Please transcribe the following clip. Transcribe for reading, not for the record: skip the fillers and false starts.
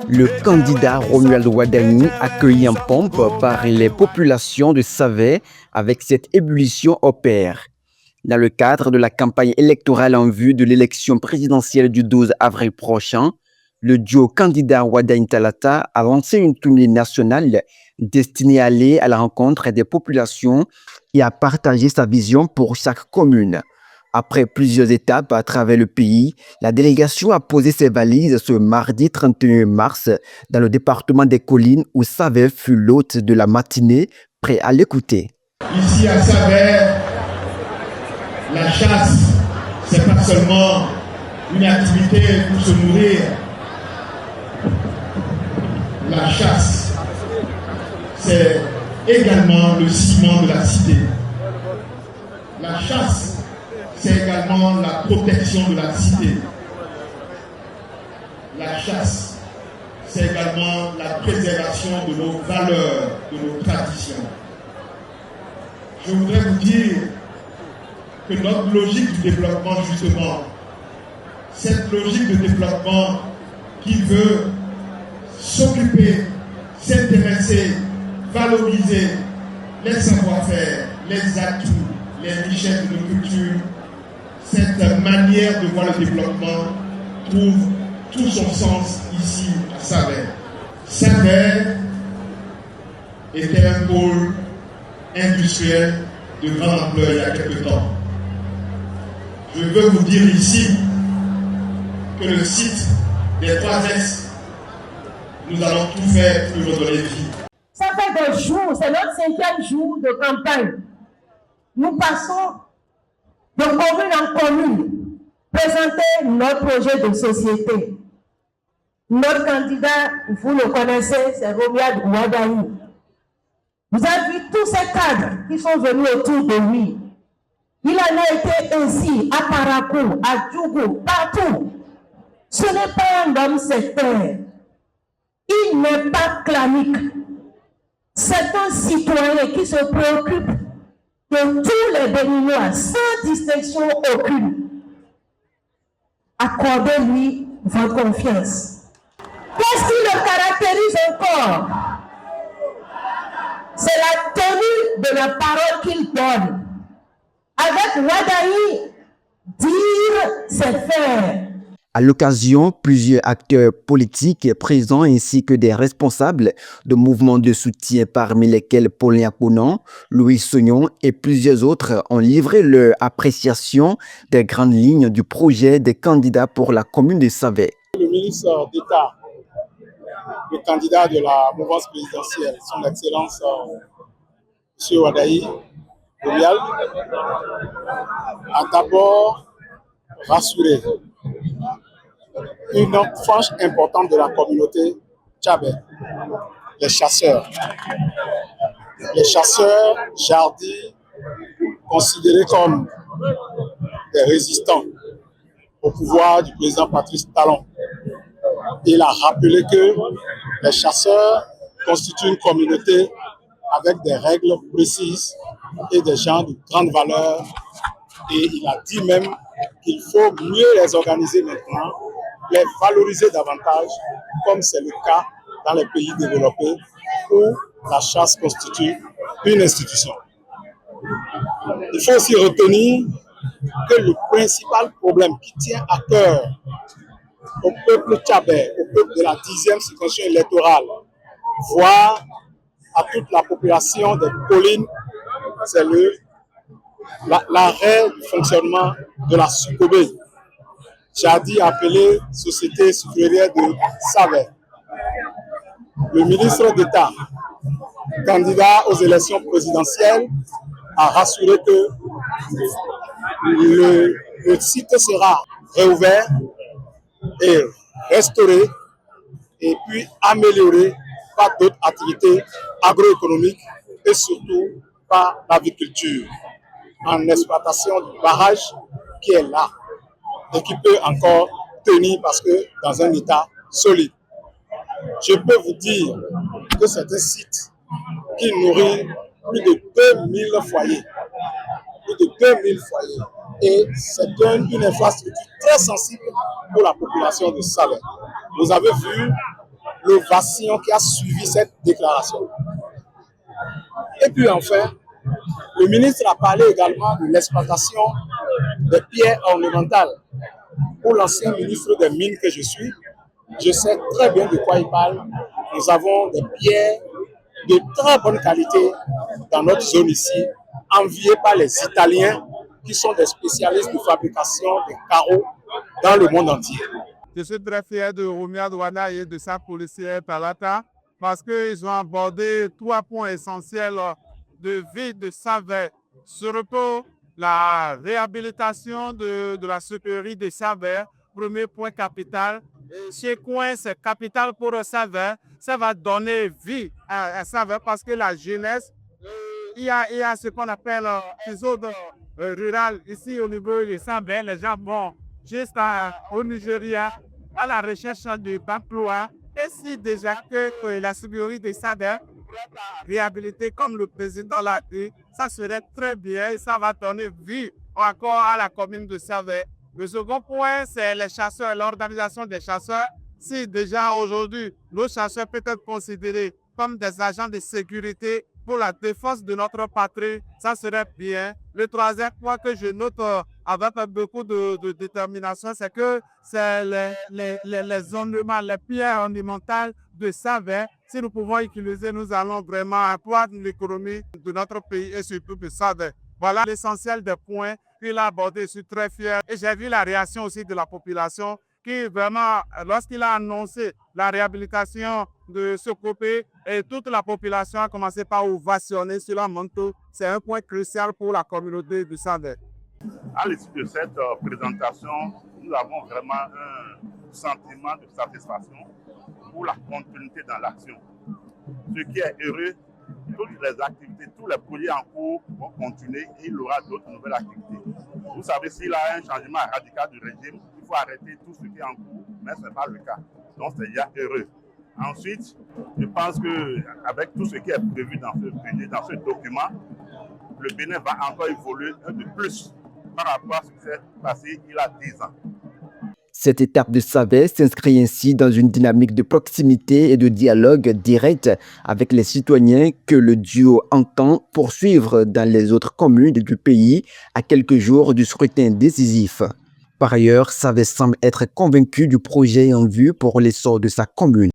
Le candidat Romuald Wadani, accueilli en pompe par les populations de Savè avec cette ébullition au pair. Dans le cadre de la campagne électorale en vue de l'élection présidentielle du 12 avril prochain, le duo candidat Wadani Talata a lancé une tournée nationale destinée à aller à la rencontre des populations et à partager sa vision pour chaque commune. Après plusieurs étapes à travers le pays, la délégation a posé ses valises ce mardi 31 mars dans le département des Collines où Savè fut l'hôte de la matinée, prêt à l'écouter. Ici à Savè, la chasse, c'est pas seulement une activité pour se nourrir. La chasse, c'est également le ciment de la cité. La chasse, c'est également la protection de la cité. La chasse, c'est également la préservation de nos valeurs, de nos traditions. Je voudrais vous dire que notre logique du développement, justement, cette logique de développement qui veut s'occuper, s'intéresser, valoriser les savoir-faire, les atouts, les richesses de nos cultures, cette manière de voir le développement trouve tout son sens ici à Savè. Savè était un pôle industriel de grande ampleur il y a quelque temps. Je veux vous dire ici que le site des 3S, nous allons tout faire pour lui redonner vie. Ça fait des jours, c'est notre 5e jour de campagne. Nous passons de commune en commune, présenter notre projet de société. Notre candidat, vous le connaissez, c'est Romuald Wadani. Vous avez vu tous ces cadres qui sont venus autour de lui. Il en a été ainsi à Parakou, à Djougou, partout. Ce n'est pas un homme sectaire. Il n'est pas clanique. C'est un citoyen qui se préoccupe de tous les Béninois, sans distinction aucune. Accordez-lui votre confiance. Qu'est-ce qui le caractérise encore? C'est la tenue de la parole qu'il donne. Avec Wadani, dire, c'est faire. À l'occasion, plusieurs acteurs politiques présents ainsi que des responsables de mouvements de soutien parmi lesquels Paulin Akponan, Louis Sognon et plusieurs autres ont livré leur appréciation des grandes lignes du projet des candidats pour la commune de Savè. Le ministre d'État, le candidat de la mouvance présidentielle, son Excellence M. Wadani Romuald, a d'abord rassuré une frange importante de la communauté tchabè, les chasseurs. Les chasseurs jardis, considérés comme des résistants au pouvoir du président Patrice Talon. Il a rappelé que les chasseurs constituent une communauté avec des règles précises et des gens de grande valeur. Et il a dit même qu'il faut mieux les organiser maintenant, les valoriser davantage, comme c'est le cas dans les pays développés où la chasse constitue une institution. Il faut aussi retenir que le principal problème qui tient à cœur au peuple tchabè, au peuple de la 10e circonscription électorale, voire à toute la population des collines, c'est l'arrêt du fonctionnement de la SUCOBE, jadis appelée Société sucrière de Savè. Le ministre d'État, candidat aux élections présidentielles, a rassuré que le site sera réouvert et restauré et puis amélioré par d'autres activités agroéconomiques et surtout par l'agriculture en exploitation du barrage qui est là et qui peut encore tenir parce que dans un état solide. Je peux vous dire que c'est un site qui nourrit plus de 2000 foyers. Plus de 2000 foyers. Et c'est une infrastructure très sensible pour la population de Savè. Vous avez vu l'ovation qui a suivi cette déclaration. Et puis enfin, le ministre a parlé également de l'exploitation des pierres ornementales. Pour l'ancien ministre des Mines que je suis, je sais très bien de quoi il parle. Nous avons des pierres de très bonne qualité dans notre zone ici, enviées par les Italiens qui sont des spécialistes de fabrication de carreaux dans le monde entier. Je suis très fier de Romia Douana et de sa policière Palata parce qu'ils ont abordé 3 points essentiels de vie de Savè. Surtout la réhabilitation de la sucrerie de Savè, premier point capital. Chez Coin, c'est capital pour Savè. Ça va donner vie à Savè parce que la jeunesse, il y a ce qu'on appelle les zones rurales ici au niveau de Savè. Les gens vont juste au Nigeria à la recherche d'emploi. Et si déjà que la sucrerie de Savè réhabilitée comme le président l'a dit, ça serait très bien et ça va donner vie encore à la commune de Savè. Le second point, c'est les chasseurs, l'organisation des chasseurs. Si déjà aujourd'hui, nos chasseurs peuvent être considérés comme des agents de sécurité pour la défense de notre patrie, ça serait bien. Le troisième point que je note avec beaucoup de détermination, c'est que c'est les ornements, les pierres ornementales de Savè. Si nous pouvons utiliser, nous allons vraiment accroître l'économie de notre pays et surtout de Savè. Voilà l'essentiel des points qu'il a abordés. Je suis très fier. Et j'ai vu la réaction aussi de la population qui vraiment, lorsqu'il a annoncé la réhabilitation de ce côté, et toute la population a commencé par ovationner sur la manteau. C'est un point crucial pour la communauté de Savè. À l'issue de cette présentation, nous avons vraiment un sentiment de satisfaction pour la continuité dans l'action. Ce qui est heureux, toutes les activités, tous les projets en cours vont continuer et il y aura d'autres nouvelles activités. Vous savez, s'il y a un changement radical du régime, il faut arrêter tout ce qui est en cours, mais ce n'est pas le cas. Donc c'est déjà heureux. Ensuite, je pense qu'avec tout ce qui est prévu dans ce budget, dans ce document, le Bénin va encore évoluer un peu plus par rapport à ce qui s'est passé il y a 10 ans. Cette étape de Savè s'inscrit ainsi dans une dynamique de proximité et de dialogue direct avec les citoyens que le duo entend poursuivre dans les autres communes du pays à quelques jours du scrutin décisif. Par ailleurs, Savè semble être convaincu du projet en vue pour l'essor de sa commune.